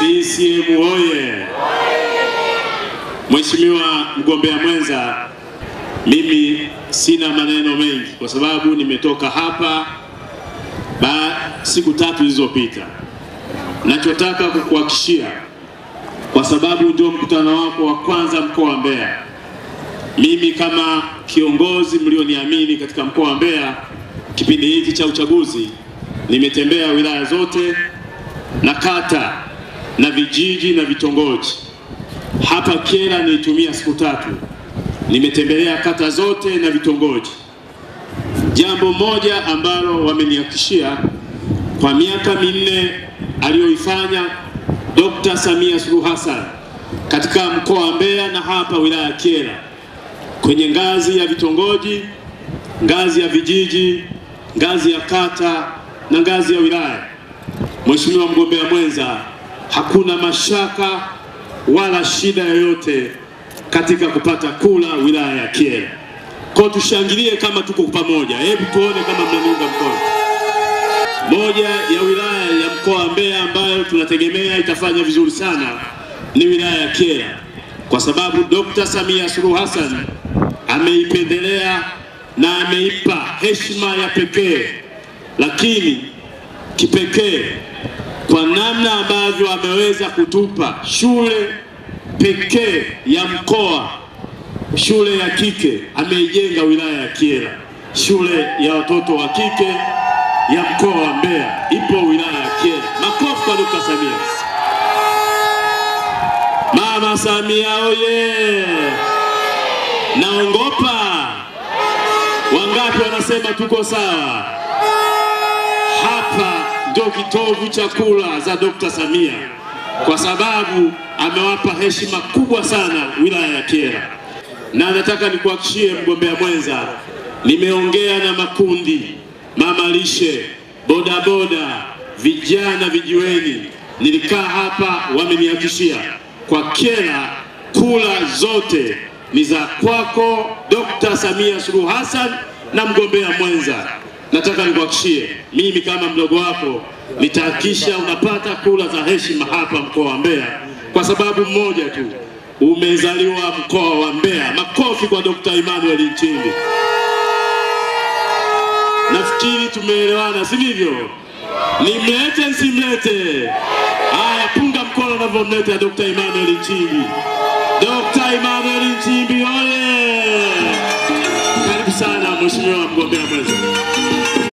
CCM oye! Mheshimiwa mgombea mwenza, mimi sina maneno mengi kwa sababu nimetoka hapa siku 3 zilizopita. Nachotaka kukuhakikishia, kwa sababu ndio mkutano wako wa kwanza mkoa wa Mbeya, mimi kama kiongozi mlioniamini katika mkoa wa Mbeya kipindi hiki cha uchaguzi, nimetembea wilaya zote na kata na vijiji na vitongoji. Hapa Kyela nilitumia siku 3. Nimetembelea kata zote na vitongoji. Jambo moja ambalo wamenihakikishia, kwa miaka 4 aliyoifanya Dr. Samia Suluhu Hassan katika mkoa wa Mbeya na hapa wilaya ya Kyela, kwenye ngazi ya vitongoji, ngazi ya vijiji, ngazi ya kata na ngazi ya wilaya, Mheshimiwa mgombea mwenza, hakuna mashaka wala shida yoyote katika kupata kula wilaya ya Kyela. Kwa tushangilie kama tuko pamoja. Hebu tuone kama mnaniunga mkono. Moja ya wilaya ya mkoa wa Mbeya ambayo tunategemea itafanya vizuri sana ni wilaya ya Kyela, kwa sababu Dr. Samia Suluhu Hassan ameipendelea na ameipa heshima ya pekee, lakini kipekee kwa namna ambavyo ameweza kutupa shule pekee ya mkoa, shule ya kike ameijenga wilaya ya Kyela. Shule ya watoto wa kike ya mkoa wa Mbeya ipo wilaya ya Kyela. Makofi kwa Dr. Samia. Mama Samia oye! Naongopa. Wangapi wanasema tuko sawa? Hapa ndio kitovu cha kula za Dr. Samia, kwa sababu amewapa heshima kubwa sana wilaya ya Kyela. Na nataka nikuhakikishie mgombea mwenza, nimeongea na makundi, mama lishe, bodaboda, vijana vijiweni. Nilikaa hapa, wamenihakikishia kwa Kyela kula zote ni za kwako Dr. Samia Suluhu Hassan na mgombea mwenza. Nataka nikuhakikishie, mimi kama mdogo wako nitahakikisha unapata kula za heshima hapa mkoa wa Mbeya, kwa sababu mmoja tu, umezaliwa mkoa wa Mbeya. Makofi kwa Dr. Emmanuel Nchimbi. Nafikiri tumeelewana, si ndivyo? Nimlete nsimlete? Haya, punga mkono unavyomleta Dr. Emmanuel Nchimbi. Dr. Emmanuel Nchimbi oye! Karibu sana mheshimiwa mgombea mwenza.